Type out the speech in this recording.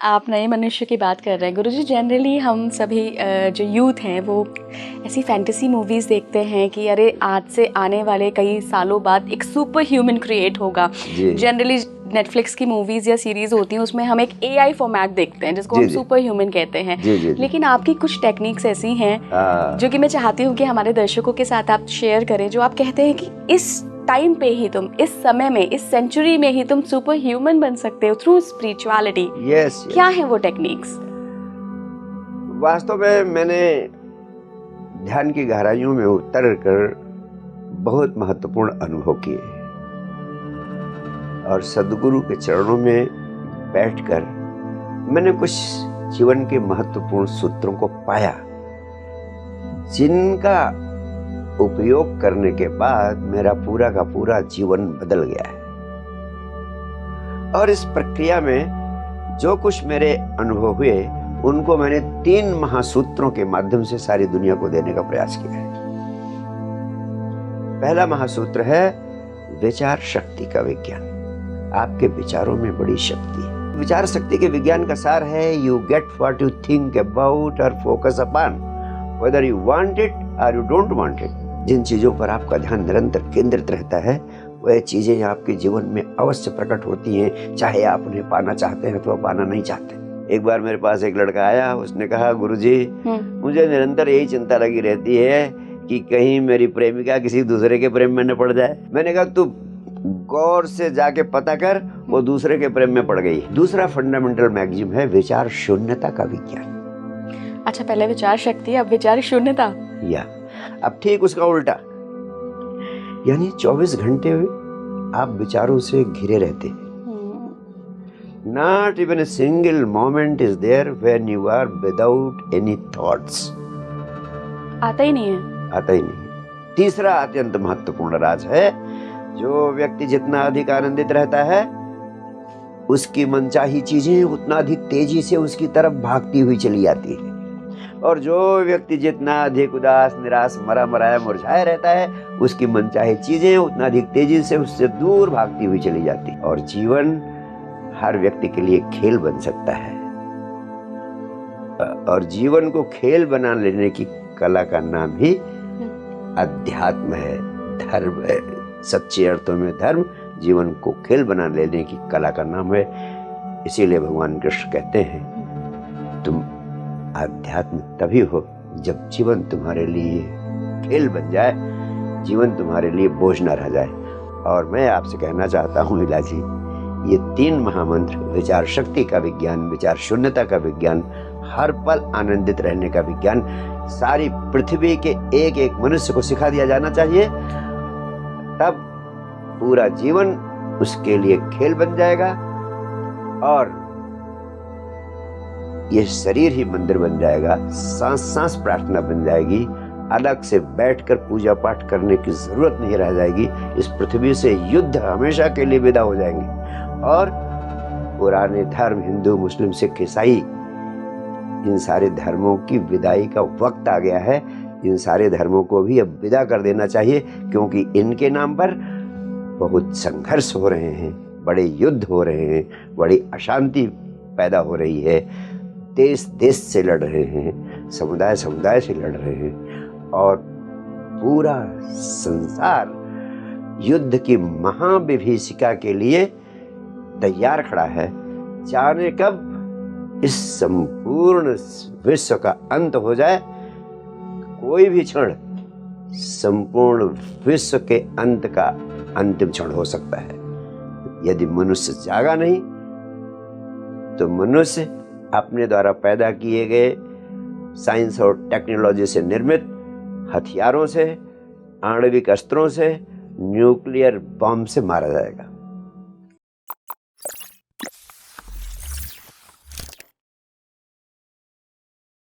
आप नए मनुष्य की बात कर रहे हैं गुरुजी। जनरली हम सभी जो यूथ हैं वो ऐसी फैंटेसी मूवीज़ देखते हैं कि अरे आज से आने वाले कई सालों बाद एक सुपर ह्यूमन क्रिएट होगा। जनरली नेटफ्लिक्स की मूवीज़ या सीरीज़ होती हैं उसमें हम एक AI फॉर्मेट देखते हैं जिसको हम सुपर ह्यूमन कहते हैं। लेकिन आपकी कुछ टेक्निक्स ऐसी हैं जो कि मैं चाहती हूँ कि हमारे दर्शकों के साथ आप शेयर करें, जो आप कहते हैं कि इस टाइम पे ही तुम, इस समय में, इस सेंचुरी में ही तुम सुपर ह्यूमन बन सकते हो थ्रू स्पिरिचुअलिटी। क्या है वो टेक्निक्स? वास्तव में मैंने ध्यान की गहराइयों में उतर कर बहुत महत्वपूर्ण अनुभव किए और सद्गुरु के चरणों में बैठकर मैंने कुछ जीवन के महत्वपूर्ण सूत्रों को पाया, जिनका उपयोग करने के बाद मेरा पूरा का पूरा जीवन बदल गया है। और इस प्रक्रिया में जो कुछ मेरे अनुभव हुए उनको मैंने 3 महासूत्रों के माध्यम से सारी दुनिया को देने का प्रयास किया है। पहला महासूत्र है विचार शक्ति का विज्ञान। आपके विचारों में बड़ी शक्ति है। विचार शक्ति के विज्ञान का सार है you get what you think about और focus upon, whether you want it or you don't want it. जिन चीजों पर आपका ध्यान निरंतर केंद्रित रहता है वह चीजें आपके जीवन में अवश्य प्रकट होती हैं, चाहे आप उन्हें पाना चाहते हैं अथवा पाना नहीं चाहते। एक बार मेरे पास एक लड़का आया, उसने कहा गुरुजी मुझे निरंतर यही चिंता लगी रहती है कि कहीं मेरी प्रेमिका किसी दूसरे के प्रेम में न पड़ जाए। मैंने कहा तू गौर से जाके पता कर, वो दूसरे के प्रेम में पड़ गई। दूसरा फंडामेंटल मैगजीम है विचार शून्यता का विज्ञान। अच्छा, पहले विचार शक्ति, अब विचार शून्यता। या अब ठीक उसका उल्टा, यानी 24 घंटे आप विचारों से घिरे रहते हैं। Not even a single moment is there when you are without any thoughts. आता ही नहीं है। आता ही नहीं। तीसरा अत्यंत महत्वपूर्ण राज है, जो व्यक्ति जितना अधिक आनंदित रहता है उसकी मनचाही चीजें उतना अधिक तेजी से उसकी तरफ भागती हुई चली आती है, और जो व्यक्ति जितना अधिक उदास, निराश, मरा मराया, मुरझाया रहता है उसकी मनचाही चीजें उतना अधिक तेजी से उससे दूर भागती हुई चली जाती। और जीवन हर व्यक्ति के लिए खेल बन सकता है, और जीवन को खेल बना लेने की कला का नाम ही अध्यात्म है, धर्म है। सच्चे अर्थों में धर्म जीवन को खेल बना लेने की कला का नाम है। इसीलिए भगवान कृष्ण कहते हैं तुम आध्यात्म तभी हो जब जीवन तुम्हारे लिए खेल बन जाए, जीवन तुम्हारे लिए बोझ न रह जाए। और मैं आपसे कहना चाहता हूँ इलाजी, ये 3 महामंत्र, विचार शक्ति का विज्ञान, विचार शून्यता का विज्ञान, हर पल आनंदित रहने का विज्ञान, सारी पृथ्वी के एक एक मनुष्य को सिखा दिया जाना चाहिए। तब पूरा जीवन उसके लिए खेल बन जाएगा और ये शरीर ही मंदिर बन जाएगा, सांस सांस प्रार्थना बन जाएगी। अलग से बैठकर पूजा पाठ करने की जरूरत नहीं रह जाएगी। इस पृथ्वी से युद्ध हमेशा के लिए विदा हो जाएंगे और पुराने धर्म, हिंदू, मुस्लिम, सिख, ईसाई, इन सारे धर्मों की विदाई का वक्त आ गया है। इन सारे धर्मों को भी अब विदा कर देना चाहिए, क्योंकि इनके नाम पर बहुत संघर्ष हो रहे हैं, बड़े युद्ध हो रहे हैं, बड़ी अशांति पैदा हो रही है। देश देश से लड़ रहे हैं, समुदाय समुदाय से लड़ रहे हैं, और पूरा संसार युद्ध की महाविभीषिका के लिए तैयार खड़ा है। जाने कब इस संपूर्ण विश्व का अंत हो जाए। कोई भी क्षण संपूर्ण विश्व के अंत का अंतिम क्षण हो सकता है। यदि मनुष्य जागा नहीं तो मनुष्य अपने द्वारा पैदा किए गए साइंस और टेक्नोलॉजी से निर्मित हथियारों से, आणविक अस्त्रों से, न्यूक्लियर बम से मारा जाएगा।